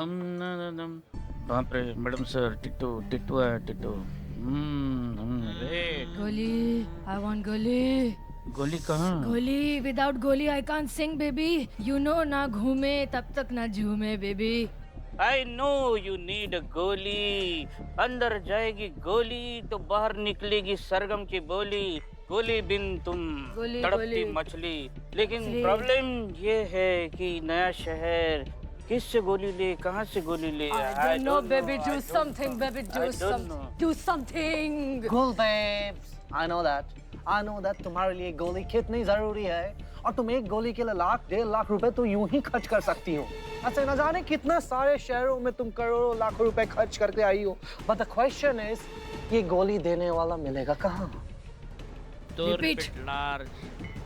बाप रे madam sir Tittu Tittu है टिट्टू। वेट गोली, I want गोली। गोली कहाँ? गोली, विदाउट गोली I can't sing baby। You know ना घूमे तब तक ना झूमे baby. I know you need गोली। अंदर जाएगी गोली तो बाहर निकलेगी सरगम की बोली। गोली बिन तुम गोली, तड़पती गोली। मछली। लेकिन मछली। प्रॉब्लम ये है कि नया शहर किससे गोली ले कहाँ से गोली ले। I don't know baby, do something baby, do something। Cool babes, I know that तुम्हारे लिए गोली कितनी जरूरी है और तुम एक गोली के लिए 1.5 रुपए तो यूं ही खर्च कर सकती हो। अच्छा न जाने कितने सारे शहरों में तुम करोड़ों लाखों रुपए खर्च करके आई हो। But the question is, ये गोली देने वाला मिलेगा कहाँ? Repeat.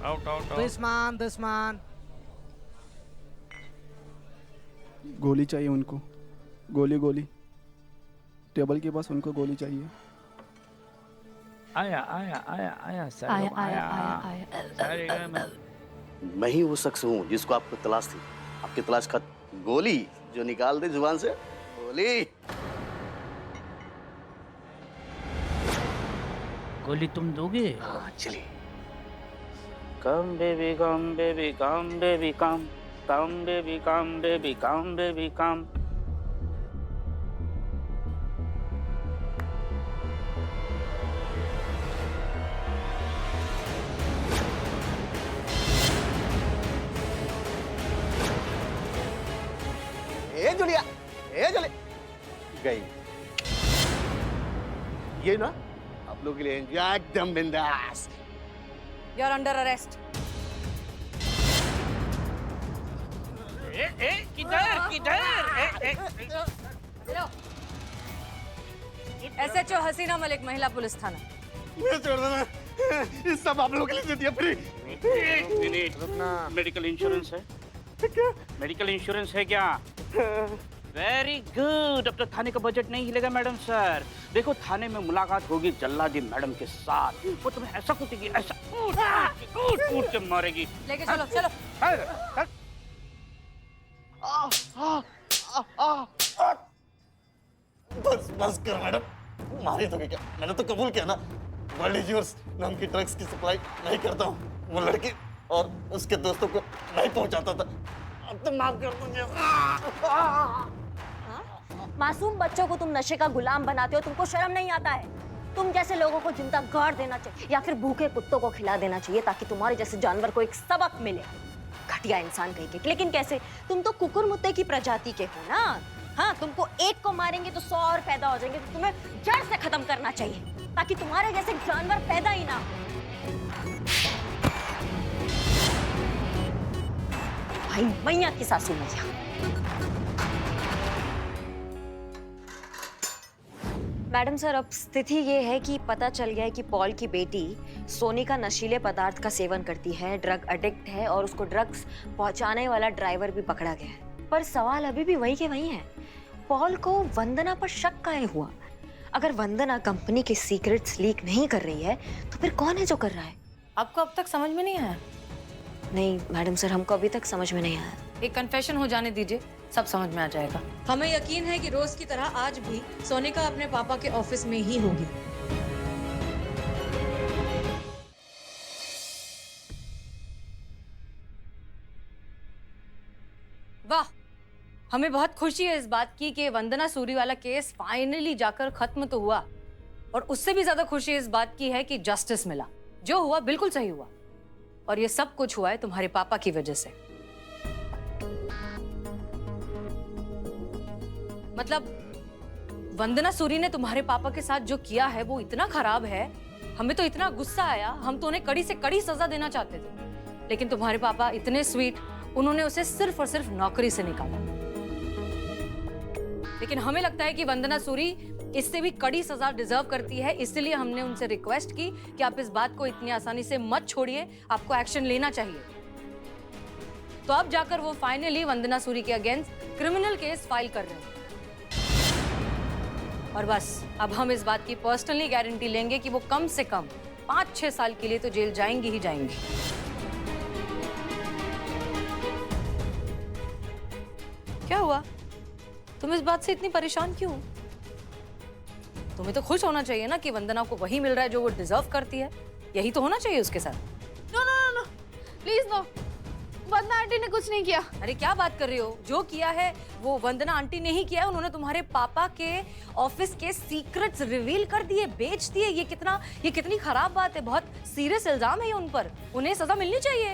Out. This man. गोली चाहिए उनको, गोली टेबल के पास उनको गोली चाहिए। आया सर आया। मैं ही वो शख्स हूँ जिसको आपको तलाश थी। आपकी तलाश खत गोली जो निकाल दे जुबान से। गोली तुम दोगे? हाँ चलिए। Come baby come baby come baby come baby come baby come baby कम। जूलिया गई। ये ना आप लोगों के लिए एकदम बिंदास। You're under arrest। किधर? SHO हसीना मलिक, महिला पुलिस थाना। मुझे छोड़ देना। इस सब आप लोगों के लिए दे दिया फ्री। मेडिकल इंश्योरेंस है क्या? मेडिकल इंश्योरेंस है क्या? Very good. अब तो थाने का बजट नहीं हिलेगा मैडम सर। देखो थाने में मुलाकात होगी जल्लादी मैडम के साथ। वो तुम्हें ऐसा कूटेगी, ऐसा कूट के मारेगी। लेके चलो। बस कर मैडम। मारे तो क्या? मैंने तो कबूल किया ना। वर्ल्ड इज योर्स नाम की ड्रग्स की सप्लाई नहीं करता हूँ। वो लड़की और उसके दोस्तों को नहीं पहुंचाता था। अब तो माफ कर दो। मासूम बच्चों को तुम नशे का गुलाम बनाते हो, तुमको शर्म नहीं आता है? तुम जैसे लोगों को जिंदा गाड़ देना चाहिए या फिर भूखे कुत्तों को खिला देना चाहिए ताकि तुम्हारे जैसे जानवर को एक सबक मिले। घटिया इंसान कहीं के। लेकिन कैसे? तुम तो कुकुर मुत्ते की प्रजाति के हो ना। हाँ, तुमको एक को मारेंगे तो 100 और पैदा हो जाएंगे। तो तुम्हें जड़ से खत्म करना चाहिए ताकि तुम्हारे जैसे जानवर पैदा ही ना हो। भाई मैया की सासू मैया। मैडम सर, अब स्थिति ये है कि पता चल गया है कि पॉल की बेटी सोनिका नशीले पदार्थ का सेवन करती है, ड्रग एडिक्ट है और उसको ड्रग्स पहुंचाने वाला ड्राइवर भी पकड़ा गया है। पर सवाल अभी भी वही के वही है। पॉल को वंदना पर शक काहे हुआ? अगर वंदना कंपनी के सीक्रेट्स लीक नहीं कर रही है तो फिर कौन है जो कर रहा है? आपको अब तक समझ में नहीं आया? नहीं मैडम सर, हमको अभी तक समझ में नहीं आया। एक कन्फेशन हो जाने दीजिए, सब समझ में आ जाएगा। हमें यकीन है कि रोज की तरह आज भी सोनिका अपने पापा के ऑफिस में ही होगी। वाह, हमें बहुत खुशी है इस बात की कि वंदना सूरी वाला केस फाइनली जाकर खत्म तो हुआ, और उससे भी ज्यादा खुशी इस बात की है कि जस्टिस मिला। जो हुआ बिल्कुल सही हुआ, और ये सब कुछ हुआ है तुम्हारे पापा की वजह से। मतलब वंदना सूरी ने तुम्हारे पापा के साथ जो किया है वो इतना खराब है, हमें तो इतना गुस्सा आया, हम तो उन्हें कड़ी से कड़ी सजा देना चाहते थे। लेकिन तुम्हारे पापा इतने स्वीट, उन्होंने उसे सिर्फ और सिर्फ नौकरी से निकाला। लेकिन हमें लगता है कि वंदना सूरी इससे भी कड़ी सजा डिजर्व करती है, इसलिए हमने उनसे रिक्वेस्ट की कि आप इस बात को इतनी आसानी से मत छोड़िए, आपको एक्शन लेना चाहिए। तो अब जाकर वो फाइनली वंदना सूरी के अगेंस्ट क्रिमिनल केस फाइल कर रहे हैं। और बस अब हम इस बात की पर्सनली गारंटी लेंगे कि वो कम से कम 5-6 साल के लिए तो जेल जाएंगी ही जाएंगी। क्या हुआ? तुम इस बात से इतनी परेशान क्यों? तुम्हें तो खुश होना चाहिए ना कि वंदना को वही मिल रहा है जो वो डिजर्व करती है। यही तो होना चाहिए उसके साथ। No no no no, please no. Vandana aunty ने कुछ नहीं किया। अरे क्या बात कर रही हो? जो किया है वो वंदना आंटी ने ही किया है। उन्होंने तुम्हारे पापा के ऑफिस के सीक्रेट्स रिवील कर दिए, बेच दिए। ये कितनी खराब बात है। बहुत सीरियस इल्जाम है ये उन पर। उन्हें सजा मिलनी चाहिए।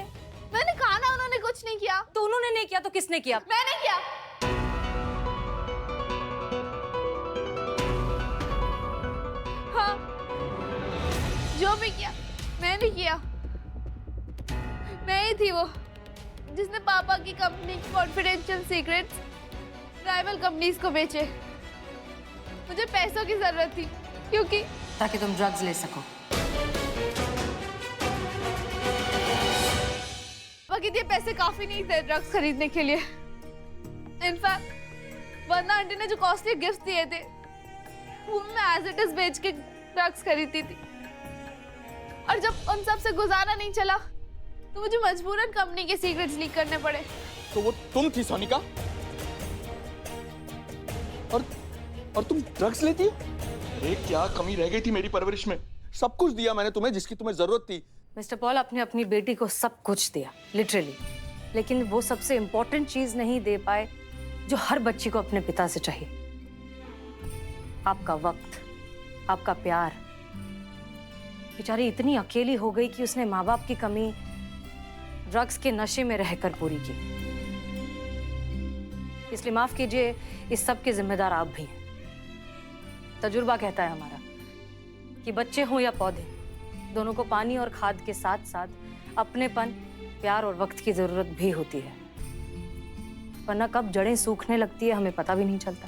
मैंने कहा ना उन्होंने कुछ नहीं किया। तो उन्होंने नहीं किया तो किसने किया? मैंने किया। हाँ, जो भी किया मैंने किया। मैं ही थी वो जिसने पापा की कंपनी की कॉन्फिडेंशियल सीक्रेट्स राइवल कंपनीज को बेचे। मुझे पैसों की जरूरत थी क्योंकि ताकि तुम ड्रग्स ले सको। पापा के लिए पैसे काफी नहीं थे ड्रग्स खरीदने के लिए। इनफैक्ट वंदना आंटी ने जो कॉस्टली गिफ्ट दिए थे वो मैं एज इट इज बेच के ड्रग्स खरीदती थी। और जब उन सब से गुजारा नहीं चला तो मुझे मजबूरन कंपनी के सीक्रेट्स लीक करने पड़े। तो वो तुम थी सोनिका? और तुम ड्रग्स लेती हो? अरे क्या कमी रह गई थी मेरी परवरिश में? सब कुछ दिया मैंने तुम्हें जिसकी तुम्हें जरूरत थी। मिस्टर पॉल, आपने अपनी बेटी को सब कुछ दिया, लिटरली, लेकिन वो सबसे इम्पोर्टेंट चीज नहीं दे पाए जो हर बच्ची को अपने पिता से चाहिए। आपका वक्त, आपका प्यार। बेचारी इतनी अकेली हो गई कि उसने माँ बाप की कमी ड्रग्स के नशे में रहकर पूरी की। इसलिए माफ कीजिए, इस सब के जिम्मेदार आप भी हैं। तजुर्बा कहता है हमारा कि बच्चे हों या पौधे, दोनों को पानी और खाद के साथ साथ अपनेपन, प्यार और वक्त की जरूरत भी होती है, वरना कब जड़ें सूखने लगती है हमें पता भी नहीं चलता।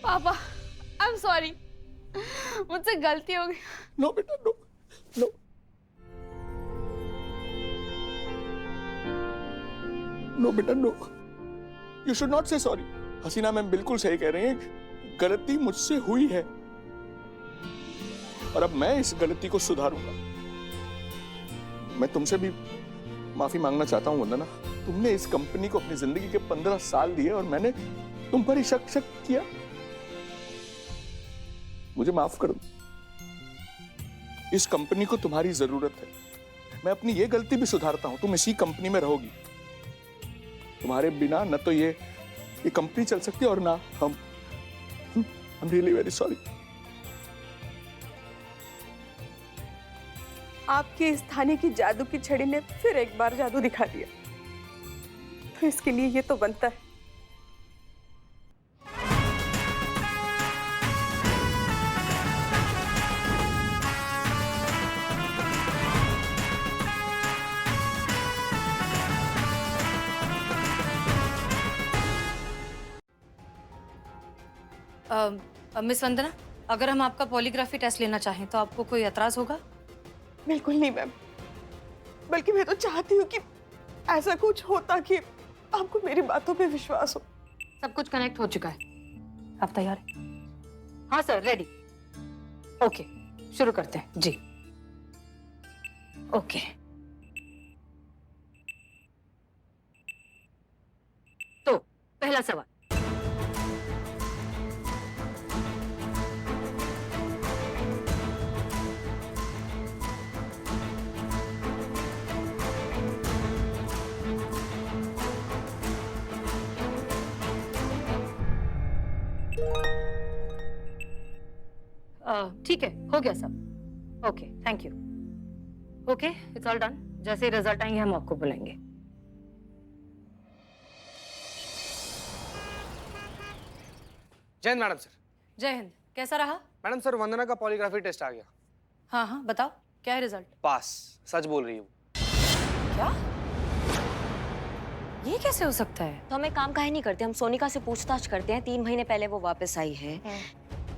पापा, आई एम सॉरी, मुझसे गलती हो गई। नो बेटा, नो नो। नो बेटा, नो। यू शुड नॉट से सॉरी। हसीना मैम बिल्कुल सही कह रही हैं, गलती मुझसे हुई है और अब मैं इस गलती को सुधारूंगा। मैं तुमसे भी माफी मांगना चाहता हूं वंदना। तुमने इस कंपनी को अपनी जिंदगी के 15 साल दिए और मैंने तुम पर ही शक किया। मुझे माफ कर दो। इस कंपनी को तुम्हारी जरूरत है। मैं अपनी ये गलती भी सुधारता हूं। तुम इसी कंपनी में रहोगी। तुम्हारे बिना न तो ये कंपनी चल सकती और ना हम। I'm really very sorry. आपकी इस थाने की जादू की छड़ी ने फिर एक बार जादू दिखा दिया, तो इसके लिए ये तो बनता है। मिस वंदना, अगर हम आपका पॉलीग्राफी टेस्ट लेना चाहें तो आपको कोई एतराज होगा? बिल्कुल नहीं मैम, बल्कि मैं तो चाहती हूँ कि ऐसा कुछ होता कि आपको मेरी बातों पे विश्वास हो। सब कुछ कनेक्ट हो चुका है। आप तैयार हैं? हाँ सर, रेडी। ओके, शुरू करते हैं जी। ओके, तो पहला सवाल, ठीक है, हो गया सब। Okay, thank you. Okay, it's all done. जैसे रिजल्ट आएंगे हम आपको बुलाएंगे। जय हिंद मैडम सर। जय हिंद। कैसा रहा? मैडम सर, वंदना का पॉलीग्राफी टेस्ट आ गया। हाँ हाँ, बताओ क्या है रिजल्ट? पास। सच बोल रही हूँ। क्या? ये कैसे हो सकता है? तो हम एक काम काहे नहीं करते, हम सोनिका से पूछताछ करते हैं। 3 महीने पहले वो वापस आई है।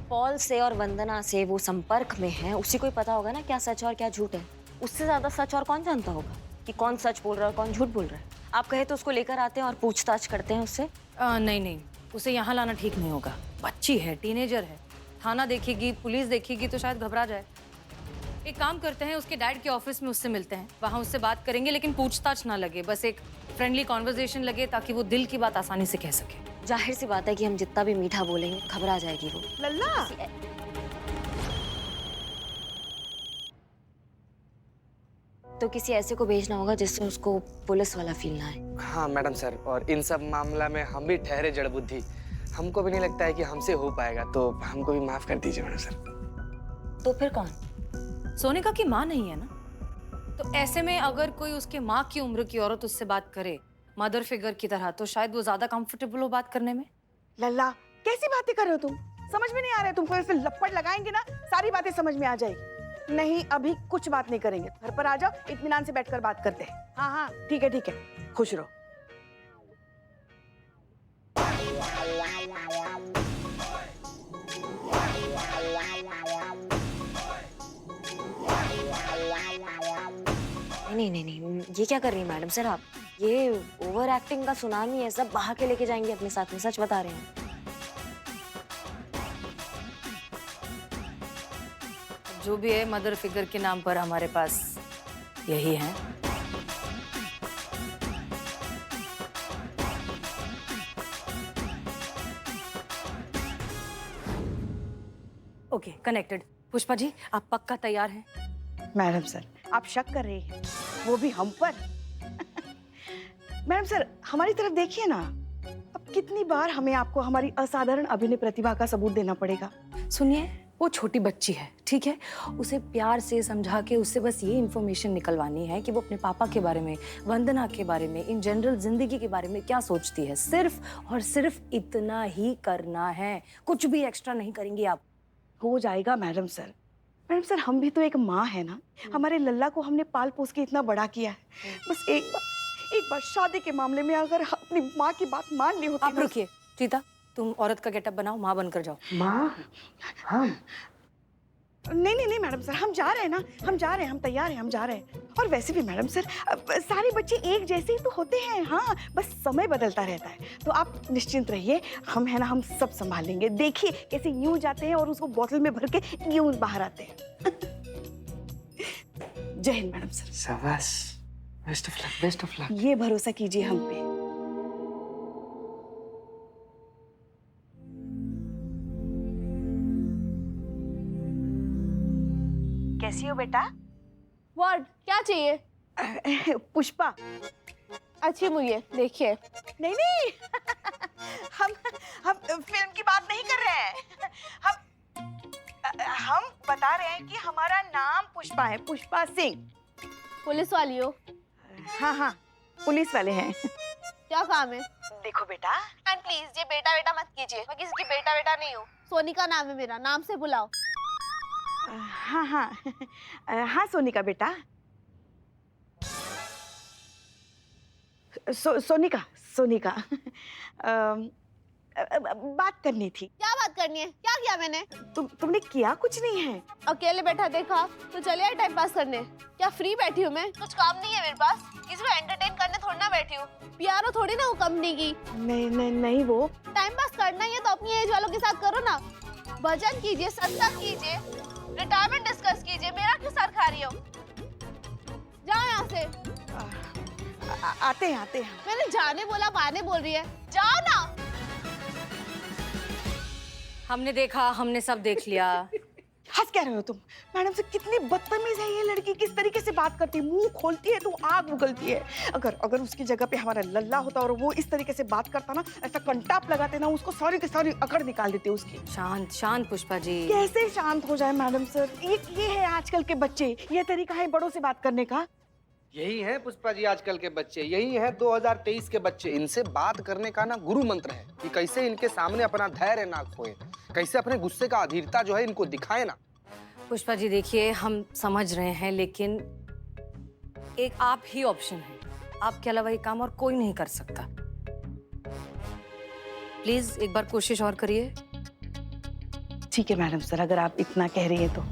पॉल से और वंदना से वो संपर्क में है। उसी को ही पता होगा ना क्या सच और क्या झूठ है। उससे ज्यादा सच और कौन जानता होगा कि कौन सच बोल रहा है और कौन झूठ बोल रहा है। आप कहे तो उसको लेकर आते हैं और पूछताछ करते हैं उससे। नहीं नहीं, उसे यहाँ लाना ठीक नहीं होगा। बच्ची है, टीनेजर है। थाना देखेगी, पुलिस देखेगी तो शायद घबरा जाए। एक काम करते हैं, उसके डैड के ऑफिस में उससे मिलते हैं, वहाँ उससे बात करेंगे, लेकिन पूछताछ ना लगे, बस एक फ्रेंडली कॉन्वर्जेशन लगे ताकि वो दिल की बात आसानी से कह सके। जाहिर सी बात है कि हम जितना भी मीठा बोलेंगे घबरा जाएगी वो। लल्ला, तो किसी ऐसे को भेजना होगा जिससे उसको पुलिस वाला फील ना आए। हाँ मैडम सर, और इन सब मामला में हम भी ठहरे जड़ बुद्धि, हमको भी नहीं लगता है कि हमसे हो पाएगा, तो हमको भी माफ कर दीजिए मैडम सर। तो फिर कौन? सोनिका की माँ नहीं है ना, तो ऐसे में अगर कोई उसके माँ की उम्र की औरत उससे बात करे मदर फिगर की तरह, तो शायद वो ज्यादा कंफर्टेबल हो बात करने में। लल्ला कैसी बातें कर रहे हो तुम? समझ में नहीं आ रहा है तुमको? ऐसे लपड़ लगाएंगे ना सारी बातें समझ में आ जाएगी। नहीं, अभी कुछ बात नहीं करेंगे, घर पर आ जाओ, इत्मीनान से बैठकर बात करते हैं। हाँ हाँ ठीक है, खुश रहो। नहीं, ये क्या कर रही है मैडम सर आप? ये ओवर एक्टिंग का सुनामी है, सब बहा के लेके जाएंगे अपने साथ में, सच बता रहे हैं। जो भी है, मदर फिगर के नाम पर हमारे पास यही है। Okay, connected. पुष्पा जी, आप पक्का तैयार हैं? मैडम सर, आप शक कर रही हैं, वो भी हम पर? मैडम सर, हमारी तरफ देखिए ना, अब कितनी बार हमें आपको हमारी असाधारण अभिनय प्रतिभा का सबूत देना पड़ेगा। सुनिए, वो छोटी बच्ची है, ठीक है? उसे प्यार से समझा के उससे बस ये इन्फॉर्मेशन निकलवानी है कि वो अपने पापा के बारे में, वंदना के बारे में, इन जनरल जिंदगी के बारे में क्या सोचती है। सिर्फ और सिर्फ इतना ही करना है, कुछ भी एक्स्ट्रा नहीं करेंगी आप। हो जाएगा मैडम सर। मैडम सर, हम भी तो एक माँ है ना, हमारे लल्ला को हमने पाल पोस के इतना बड़ा किया है। बस एक बार शादी के मामले में अगर अपनी माँ की बात मान ली होती। आप रुकिए रीता, तुम औरत का गेटअप बनाओ, माँ बनकर जाओ। माँ? हम नहीं मैडम सर, हम जा रहे हैं ना, हम तैयार हैं, हम जा रहे हैं। और वैसे भी मैडम सर, सारे बच्चे एक जैसे ही तो होते हैं। हाँ, बस समय बदलता रहता है, तो आप निश्चिंत रहिए, हम है ना, हम सब संभाल लेंगे। देखिए कैसे यूं जाते हैं और उसको बोतल में भर के यूं बाहर आते हैं। जय हिंद मैडम सर। शाबाश, best of luck, best of luck. ये भरोसा कीजिए हम पे। कैसी हो बेटा? व्हाट? क्या चाहिए? पुष्पा। अच्छी मूवी है, देखिए। नहीं हम फिल्म की बात नहीं कर रहे हैं। हम बता रहे हैं कि हमारा नाम पुष्पा है, पुष्पा सिंह। पुलिस वाली हो? हाँ, पुलिस वाले हैं। क्या काम है? देखो बेटा, एंड प्लीज ये बेटा बेटा मत कीजिए, मैं किसी की बेटा बेटा नहीं हूँ। सोनिका नाम है मेरा, नाम से बुलाओ। हाँ सोनिका बेटा। सोनिका बात करनी थी। क्या बात करनी है? क्या किया मैंने? तुमने किया कुछ नहीं है। अकेले बैठा देखा तो चले आए टाइम पास करने। क्या फ्री बैठी हूँ मैं? कुछ काम नहीं है मेरे पास, किसी को एंटरटेन करने थोड़ी ना बैठी हूँ। पियारो थोड़ी ना हूँ कंपनी की। नहीं वो टाइम पास करना ही है तो अपनी एज वालों के साथ करो ना। भजन कीजिए, सत्संग कीजिए, रिटायरमेंट डिस्कस कीजिए, मेरा क्यों सर खा रही हो? जाओ यहाँ से। आते हैं। मैंने जाने बोला, बाने बोल रही है, जाओ ना। हमने देखा, हमने सब देख लिया। हंस क्या रहे हो तुम? मैडम से कितनी बदतमीज है ये लड़की, किस तरीके से बात करती है, मुंह खोलती है तो आग उगलती है। अगर उसकी जगह पे हमारा लल्ला होता और वो इस तरीके से बात करता ना, ऐसा कंटाप लगाते ना, उसको सारी की सारी अकड़ निकाल देते उसकी। शांत पुष्पा जी। कैसे शांत हो जाए मैडम सर? ये है आजकल के बच्चे, ये तरीका है बड़ों से बात करने का। यही है पुष्पा जी आजकल के बच्चे, यही है 2023 के बच्चे। इनसे बात करने का ना गुरु मंत्र है कि कैसे इनके सामने अपना धैर्य ना खोए, कैसे अपने गुस्से का अधीरता जो है इनको दिखाए ना। पुष्पा जी देखिए, हम समझ रहे हैं, लेकिन एक आप ही ऑप्शन है, आपके अलावा ये काम और कोई नहीं कर सकता। प्लीज एक बार कोशिश और करिए। ठीक है मैडम सर, अगर आप इतना कह रही हैं तो।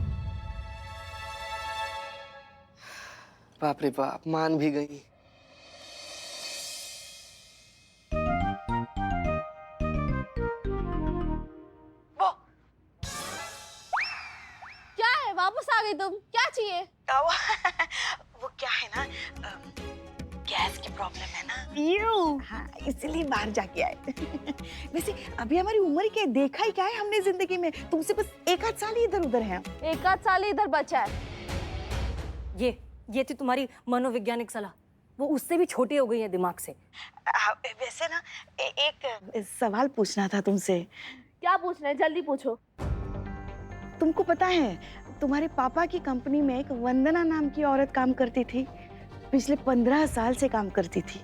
बाप रे बाप, मान भी गई। क्या है? वापस आ गई तुम? क्या चाहिए? की प्रॉब्लम है ना। यू हाँ, इसीलिए बाहर जाके आए। वैसे अभी हमारी उम्र क्या है, देखा ही क्या है हमने जिंदगी में, तुमसे बस एक आध साल ही इधर उधर है। एक आध साल ही इधर बचा है। ये थी तुम्हारी मनोवैज्ञानिक सलाह, वो उससे भी छोटी हो गई है दिमाग से। वैसे ना एक सवाल पूछना था तुमसे। क्या पूछना है, जल्दी पूछो। तुमको पता है तुम्हारे पापा की कंपनी में एक वंदना नाम की औरत काम करती थी, पिछले 15 साल से काम करती थी।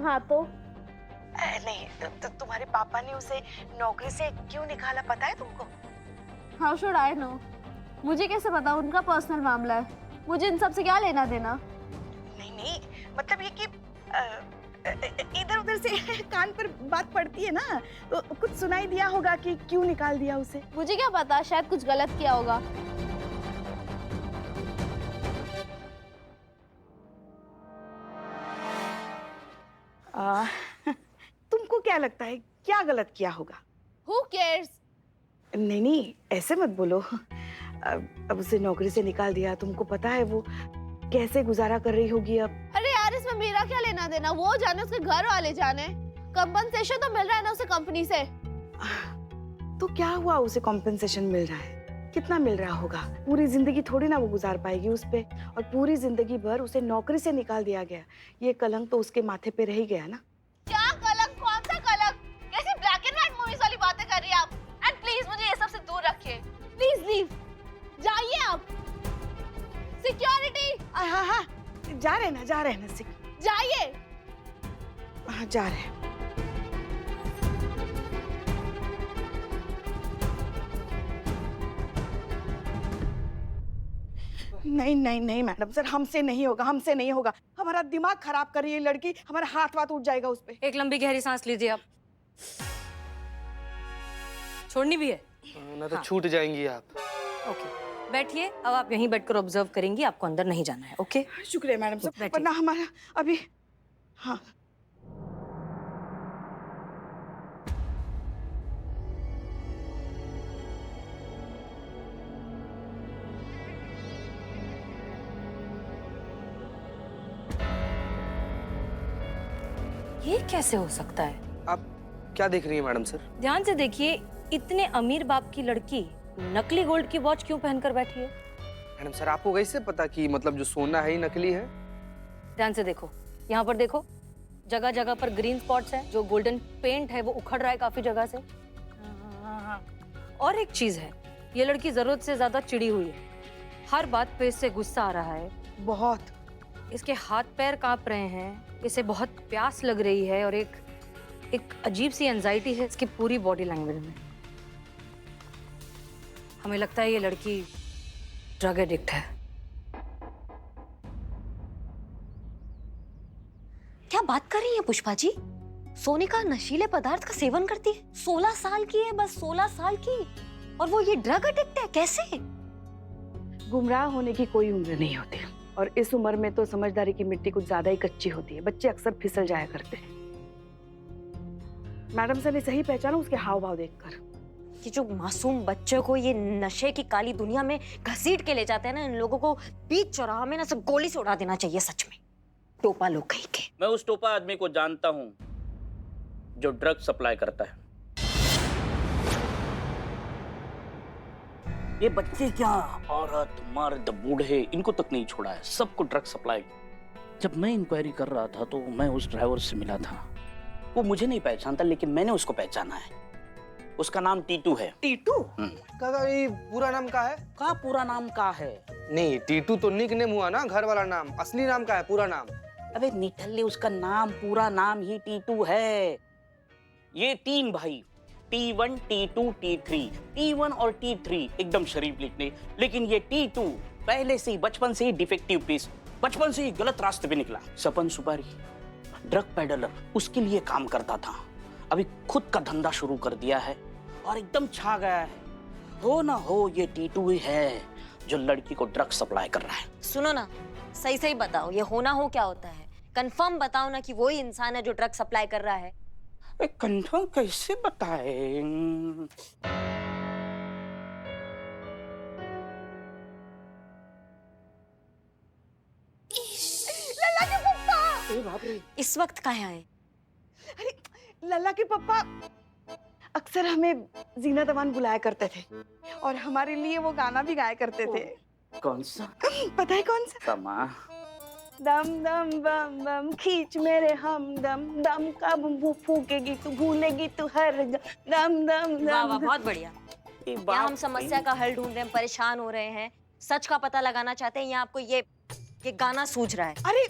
हाँ तो नहीं तो तुम्हारे पापा ने उसे नौकरी से क्यों निकाला पता है तुमको? How should I know? मुझे कैसे पता, उनका पर्सनल मामला है, मुझे इन सब से क्या लेना देना। नहीं मतलब ये कि इधर उधर से कान पर बात पड़ती है ना, तो कुछ सुनाई दिया होगा कि क्यों निकाल दिया उसे। मुझे क्या पता, शायद कुछ गलत किया होगा। तुमको क्या लगता है क्या गलत किया होगा? Who cares? नहीं ऐसे मत बोलो। अब उसे नौकरी से निकाल दिया, तुमको पता है वो कैसे गुजारा कर रही होगी अब। अरे यार इसमें मेरा क्या लेना देना, वो जाने, उसके घर वाले जाने। कंपनसेशन तो मिल रहा है ना उसे कंपनी से। तो क्या हुआ, उसे कॉम्पेंसेशन मिल रहा है, कितना मिल रहा होगा? पूरी जिंदगी थोड़ी ना वो गुजार पाएगी उस पे, और पूरी जिंदगी भर उसे नौकरी से निकाल दिया गया, ये कलंक तो उसके माथे पे रह ही गया ना। क्या कलंक, कौन सा कलंक? कैसी ब्लैक एंड व्हाइट मूवीज वाली बातें कर रही हैं आप? एंड प्लीज मुझे ये सब से दूर रखिए, प्लीज लीव, जाइए आप। सिक्योरिटी, हाँ जा रहे ना जाइए। हाँ जा रहे हैं। नहीं मैडम सर, हमसे नहीं होगा। हमारा दिमाग खराब कर रही है लड़की, हमारा हाथ वाथ उठ जाएगा उस पे। एक लंबी गहरी सांस लीजिए आप। छोड़नी भी है? ना तो छूट जाएंगी आप। ओके बैठिए, अब आप यहीं बैठकर ऑब्जर्व करेंगी, आपको अंदर नहीं जाना है। ओके शुक्रिया मैडम सर, बैठिए। वरना हमारा अभी। हाँ ये कैसे हो सकता है? आप क्या देख रही हैं मैडम सर? ध्यान से देखिए, इतने अमीर बाप की लड़की नकली गोल्ड की वॉच क्यों पहनकर बैठी है? मैडम सर आपको कैसे पता कि मतलब जो सोना है ही नकली है? ध्यान से देखो, यहाँ पर देखो, जगह जगह पर ग्रीन स्पॉट्स हैं, जो गोल्डन पेंट है वो उखड़ रहा है काफी जगह से। और एक चीज है, ये लड़की जरूरत से ज्यादा चिड़ी हुई है, हर बात पे इससे गुस्सा आ रहा है बहुत। इसके हाथ पैर कांप रहे हैं, इसे बहुत प्यास लग रही है, और एक अजीब सी एंजाइटी है इसकी पूरी बॉडी लैंग्वेज में। हमें लगता है ये लड़की ड्रग एडिक्ट है। क्या बात कर रही है पुष्पा जी? सोनिका नशीले पदार्थ का सेवन करती है, 16 साल की है, बस 16 साल की, और वो ये ड्रग एडिक्ट है? कैसे? गुमराह होने की कोई उम्र नहीं होती, और इस उम्र में तो समझदारी की मिट्टी कुछ ज्यादा ही कच्ची होती है, बच्चे अक्सर फिसल जाया करते हैं। मैडम सर ने सही पहचाना उसके हाव भाव देखकर। ये जो मासूम बच्चों को ये नशे की काली दुनिया में घसीट के ले जाते हैं ना, इन लोगों को बीच चौराहा में ना सब गोली से उड़ा देना चाहिए, सच में टोपा लोग कहीं के। मैं उस टोपा आदमी को जानता हूं जो ड्रग सप्लाई करता है। ये बच्चे क्या, औरत मर्द बूढ़े, इनको तक नहीं छोड़ा है, सबको ड्रग सप्लाई। जब मैं इंक्वायरी कर रहा था तो मैं उस ड्राइवर से मिला था, वो मुझे नहीं पहचानता, लेकिन मैंने उसको पहचाना है। उसका नाम टीटू है। टीटू? काका ये पूरा नाम का है? का पूरा नाम का है? नहीं टीटू तो निक नेम हुआ ना, घर वाला नाम, असली नाम का है पूरा नाम? अबे निठल्ले, उसका नाम पूरा नाम ही टीटू है। ये 3 भाई, T1, T2, T3, T1 और T3 एकदम शरीफ लिखने, लेकिन ये T2 पहले से ही बचपन से ही डिफेक्टिव पीस, बचपन से ही गलत रास्ते पे निकला। सपन सुपारी, ड्रग पेडलर, उसके लिए काम करता था, अभी खुद का धंधा शुरू कर दिया है और एकदम छा गया है। हो ना हो ये T2 ही है जो लड़की को ड्रग सप्लाई कर रहा है। सुनो ना, सही सही बताओ, ये होना हो क्या होता है? कंफर्म बताओ ना कि वही इंसान है जो ड्रग सप्लाई कर रहा है। कंफर्म कैसे बताए? लल्ला के इस वक्त कहाँ आए? अरे लल्ला के पापा अक्सर हमें जीनत अमान बुलाया करते थे और हमारे लिए वो गाना भी गाया करते थे। कौन सा? पता है कौन सा? समा। दम दम बम बम खींच मेरे हमदम, दम कब फूकेगी तू, भूलेगी तू हर दम दम दम। वाह वाह, बहुत बढ़िया। यहाँ हम समस्या का हल ढूंढ रहे हैं, परेशान हो रहे हैं, सच का पता लगाना चाहते हैं, या आपको ये गाना सूझ रहा है? अरे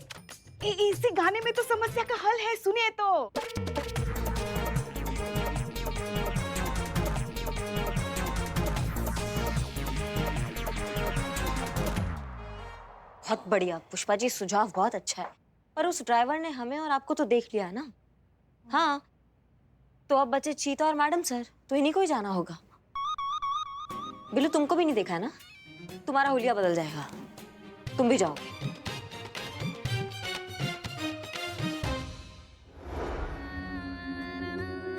इसी गाने में तो समस्या का हल है, सुनिए तो। बहुत बढ़िया पुष्पा जी, सुझाव बहुत अच्छा है। पर उस ड्राइवर ने हमें और आपको तो देख लिया है ना। हाँ, तो अब बचे चीता और मैडम सर, तो इन्हीं को ही जाना होगा। बिल्लू, तुमको भी नहीं देखा है ना? तुम्हारा हुलिया बदल जाएगा, तुम भी जाओगे।